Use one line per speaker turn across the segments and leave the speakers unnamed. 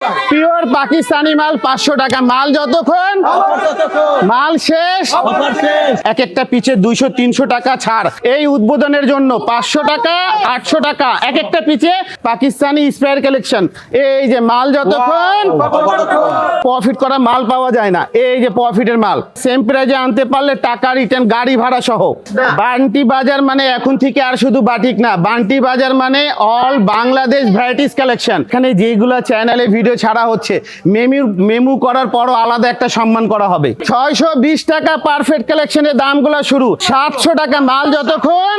Pure Pakistani মাল 500 টাকা। মাল যতক্ষণ মাল শেষ, এক একটা পিছে 200-300 টাকা ছাড়। এই উদ্বোধনের জন্য 500 টাকা 800 টাকা এক একটা পিছে পাকিস্তানি স্পেয়ার কালেকশন। এই যে মাল যতক্ষণ প্রফিট করা মাল পাওয়া যায় না, এই যে প্রফিটের মাল সেম প্রাইজে আনতে পারলে টাকা রিটার্ন গাড়ি ভাড়া সহ। বান্টি বাজার মানে এখন থেকে আর শুধু বাটিক না, বান্টি বাজার মানে অল বাংলাদেশ ভ্যারাইটিস কালেকশন। এখানে যেগুলো চ্যানেলে ভিডিও ছাড়া হচ্ছে মেমু করার পরও আলাদা একটা সম্মান করা হবে। 620 টাকা পারফেক্ট কালেকশনের দামগুলো শুরু, 700 টাকা মাল যতক্ষণ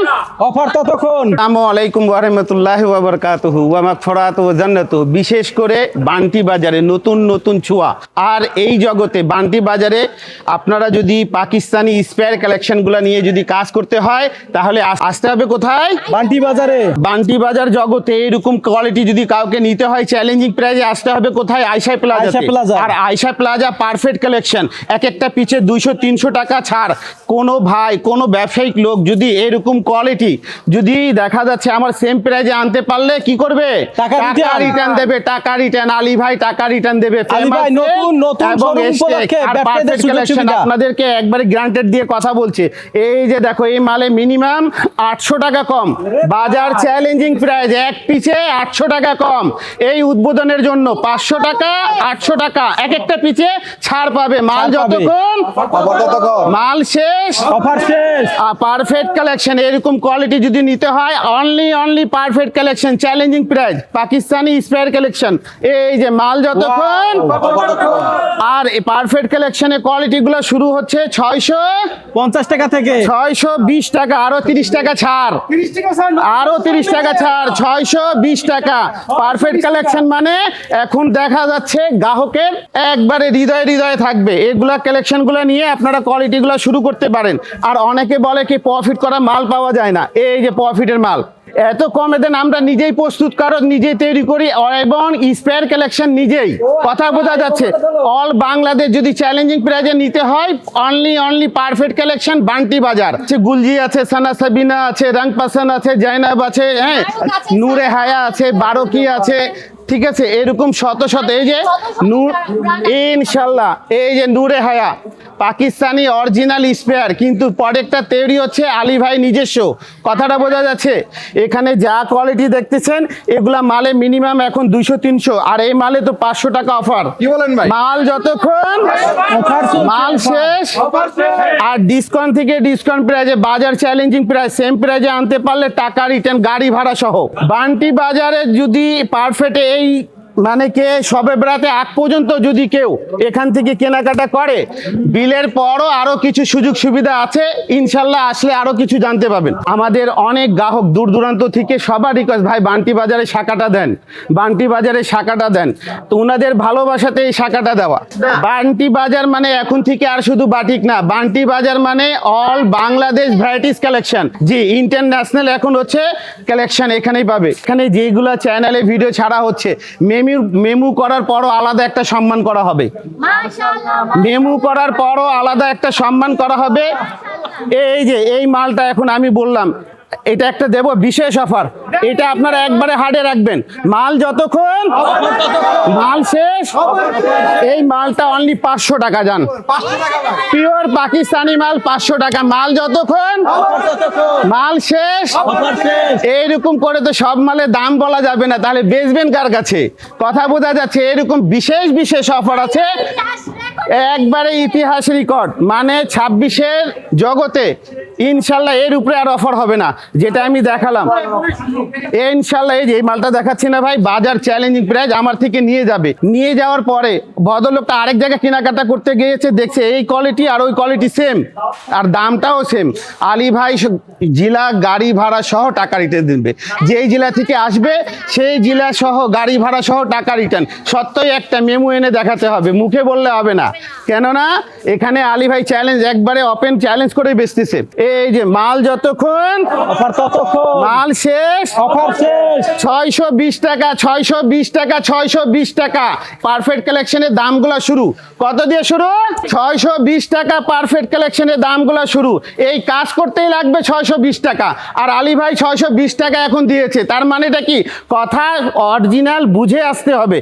অফার ততক্ষণ।
আসসালামু আলাইকুম ওয়া রাহমাতুল্লাহি ওয়া বারাকাতুহু ওয়া মাগফিরাতু ওয়া জান্নাতু। বিশেষ করে বান্টি বাজারে নতুন নতুন ছোঁয়া। আর এই জগতে বান্টি বাজারে আপনারা যদি পাকিস্তানি স্পেয়ার কালেকশনগুলো নিয়ে যদি কাজ করতে হয় তাহলে আসতে হবে কোথায়?
বান্টি বাজারে।
বান্টি বাজার জগতে এরকম কোয়ালিটি যদি কাউকে নিতে হয় চ্যালেঞ্জিং প্রাইজে আসতে হবে কোথায়? আয়শা প্লাজা। আর আয়শা প্লাজা পারফেক্ট কালেকশন, এক একটা পিছে 200-300 টাকা ছাড়। কোনো ভাই কোনো ব্যবসায়িক লোক যদি এরকম কোয়ালিটি যদি দেখা যাচ্ছে আমার সেম প্রাইজে আনতে পারলে কি করবে?
টাকা
রিটার্ন দেবে। টাকা রিটার্ন, আলী ভাই টাকা রিটার্ন দেবে।
আলী ভাই নতুন শোরুম উপলক্ষে ব্যবসায়ীদের সুযোগ সুবিধা
আপনাদেরকে একবারে গ্রান্টেড দিয়ে কথা বলছে। এই যে দেখো এই মালে মিনিমাম 800 টাকা কম, বাজার চ্যালেঞ্জিং প্রাইস এক পিছে 800 টাকা কম। এই উদ্বোধনের জন্য 500 টাকা 800 টাকা এক একটা পিছে ছাড় পাবে। মাল যতক্ষণ মাল শেষ,
অফার শেষ।
পারফেক্ট কালেকশন এরকম কোয়ালিটি যদি নিতে হয় only perfect collection challenging price Pakistani spare collection. এই যে মাল যতক্ষণ আর পারফেক্ট কালেকশনের কোয়ালিটি গুলো শুরু হচ্ছে
650 টাকা থেকে
620 টাকা, আরো 30 টাকা ছাড়, আরো 30 টাকা ছাড়, 620 টাকা পারফেক্ট কালেকশন। মানে এখন দেখা যাচ্ছে গ্রাহকের একবারে হৃদয়ে থাকবে। এগুলা কালেকশন গুলো নিয়ে আপনারা কোয়ালিটি গুলো শুরু করতে পারেন। আর অনেকে বলে কি প্রফিট করা মাল পাওয়া যায় না, এই যে প্রফিটের মাল এত কমে দেন। আমরা নিজেই প্রস্তুত নিজেই তৈরি করি এবং স্পেয়ার কালেকশন নিজেই। কথা বোঝা যাচ্ছে? অল বাংলাদেশ যদি চ্যালেঞ্জিং প্রাইজে নিতে হয় অনলি পারফেক্ট কালেকশন বান্টি বাজার। গুলজি আছে, সানা সাবিনা আছে, রং পাসান আছে, জাইনাব আছে, হ্যাঁ নূরে হায়া আছে, বারোকি আছে, ঠিক আছে এরকম শত এই যে নূর ইনশাল্লাহ, এই যে নূরে হায়া পাকিস্তানি অরিজিনাল স্পেয়ার, কিন্তু প্রোডাক্টটা তৈরি হচ্ছে আলী ভাই নিজস্ব। কথাটা বোঝা যাচ্ছে? এখানে যা কোয়ালিটি দেখতেছেন এগুলা মালে মিনিমাম এখন 200-300, আর এই মালে তো 500 টাকা অফার।
কি বলেন ভাই?
মাল যতক্ষণ মাল শেষ, আর ডিসকাউন্ট থেকে ডিসকাউন্ট প্রাইজে বাজার চ্যালেঞ্জিং প্রাইস সেম প্রাইজে আনতে পারলে টাকা রিটার্ন গাড়ি ভাড়া সহ। বান্টি বাজারে যদি পারফেক্ট এই মানে কে সবে বেড়াতে আগ পর্যন্ত যদি কেউ এখান থেকে কেনাকাটা করে বিলের পরও আরো কিছু সুযোগ সুবিধা আছে ইনশাল্লাহ। আসলে আরো কিছু জানতে পাবেন। আমাদের অনেক গ্রাহক দূর দূরান্ত থেকে সবার রিকোয়েস্ট, ভাই বান্টি বাজারে শাখাটা দেন, বান্টি বাজারে শাখাটা দেন। তো ওনাদের ভালোবাসাতে এই শাখাটা দেওয়া। বান্টি বাজার মানে এখন থেকে আর শুধু বাটিক না, বান্টি বাজার মানে অল বাংলাদেশ ভ্যারাইটিস কালেকশন। জি ইন্টারন্যাশনাল এখন হচ্ছে কালেকশন এখানেই পাবে। এখানে যেগুলো চ্যানেলে ভিডিও ছাড়া হচ্ছে মেমু করার পরও আলাদা একটা সম্মান করা হবে। মেমু করার পরও আলাদা একটা সম্মান করা হবে। এই যে এই মালটা এখন আমি বললাম এটা একটা দেব বিশেষ অফার, এটা আপনারা একবারে হার্ডে রাখবেন। মাল যতক্ষণ মাল শেষ, এই মালটা অনলি 500 টাকা যান। পিওর পাকিস্তানি মাল 500 টাকা। মাল যতক্ষণ মাল শেষ, এইরকম করে তো সব মালের দাম বলা যাবে না, তাহলে বেচবেন কার কাছে? কথা বোঝা যাচ্ছে? এরকম বিশেষ অফার আছে একবারে ইতিহাস রেকর্ড, মানে 26-এর জগতে ইনশাল্লাহ এর উপরে আর অফার হবে না। যেটা আমি দেখালাম ইনশাল্লাহ, এই যে এই মালটা দেখাচ্ছি না ভাই, বাজার চ্যালেঞ্জিং প্রাইস আমার থেকে নিয়ে যাবে। নিয়ে যাওয়ার পরে ভদ্রলোকটা আরেক জায়গায় কেনাকাটা করতে গিয়েছে, দেখছে এই কোয়ালিটি আর ওই কোয়ালিটি সেম, আর দামটাও সেম। আলী ভাই জেলা গাড়ি ভাড়া সহ টাকা রিটার্ন দিবে। যেই জেলা থেকে আসবে সেই জেলা সহ গাড়ি ভাড়া সহ টাকা রিটার্ন। সত্যই একটা মেমু এনে দেখাতে হবে, মুখে বললে হবে না। কেননা এখানে আলী ভাই চ্যালেঞ্জ একবারে ওপেন চ্যালেঞ্জ করে বেচতেছে। এই যে মাল যতক্ষণ
অফার ততক্ষণ,
মাল শেষ
অফার শেষ।
620 টাকা, 620 টাকা, 620 টাকা। পারফেক্ট কালেকশনের দামগুলো শুরু কত দিয়ে শুরু? 620 টাকা পারফেক্ট কালেকশনের দামগুলো শুরু। এই কাজ করতেই লাগবে 620 টাকা। আর আলী ভাই 620 টাকা এখন দিয়েছে, তার মানেটা কি? কথা অরিজিনাল বুঝে আসতে হবে।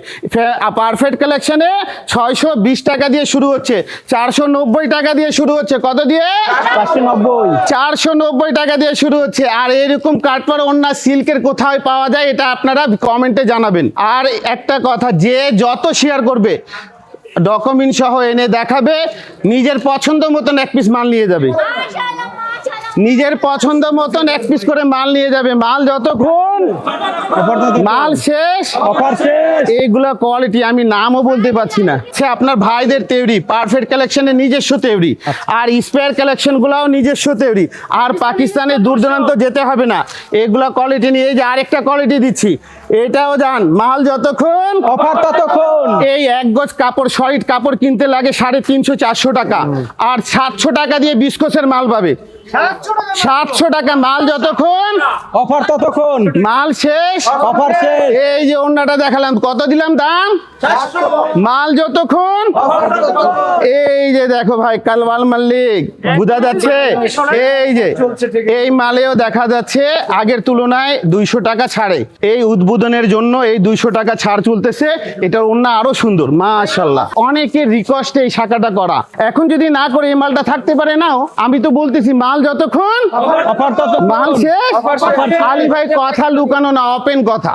পারফেক্ট কালেকশনে 620 টাকা দিয়ে শুরু হচ্ছে, 490 টাকা দিয়ে শুরু হচ্ছে। কত দিয়ে?
490।
490 টাকা দিয়ে শুরু হচ্ছে। আর এরকম কাটপার ওন্না সিল্কের কোথায় পাওয়া যায় এটা আপনারা কমেন্টে জানাবেন। আর একটা কথা, যে যত শেয়ার করবে ডকুমেন্ট সহ এনে দেখাবে, নিজের পছন্দ মতন এক পিস মাল নিয়ে যাবে, নিজের পছন্দ মতন এক পিস করে মাল নিয়ে যাবে। মাল যতক্ষণ
অফার ততক্ষণ,
মাল শেষ,
অফার শেষ।
এইগুলা কোয়ালিটি আমি নামও বলতে পারছি না। সে আপনার ভাইদের তৈরি পারফেক্ট কালেকশনের নিজস্ব তৈরি, আর স্পেয়ার কালেকশনগুলোও নিজস্ব তৈরি। আর পাকিস্তানে দূর দূরান্ত যেতে হবে না, এগুলা কোয়ালিটি নিয়ে। এই যে আরেকটা কোয়ালিটি দিচ্ছি, এটাও জান। মাল যতক্ষণ
অফার ততক্ষণ।
এই এক গজ কাপড়, সলিড কাপড় কিনতে লাগে 350-400 টাকা, আর 700 টাকা দিয়ে বিস্কোসের মাল পাবে। 700 টাকা মাল যতক্ষণ,
অফার ততক্ষণ,
মাল শেষ,
অফার শেষ।
এই যে অন্যটা দেখালাম, কত দিলাম দাম? মাল যতক্ষণ, এই যে দেখো ভাই কালওয়াল মাল্লিক, বোঝা যাচ্ছে? এই যে এই মালেও দেখা যাচ্ছে আগের তুলনায় 200 টাকা ছাড়ে। এই উদ্বোধনের জন্য এই 200 টাকা ছাড় চলতেছে। এটার অন্য আরো সুন্দর মাশাআল্লাহ। অনেকের রিকোয়েস্টে এই শাখাটা করা। এখন যদি না করে এই মালটা থাকতে পারে নাও, আমি তো বলতেছি মাল যতক্ষণ,
অফার ততক্ষণ,
মাল শেষ।
অফার শেষ।
আলী ভাই কথা লুকানো না, ওপেন কথা।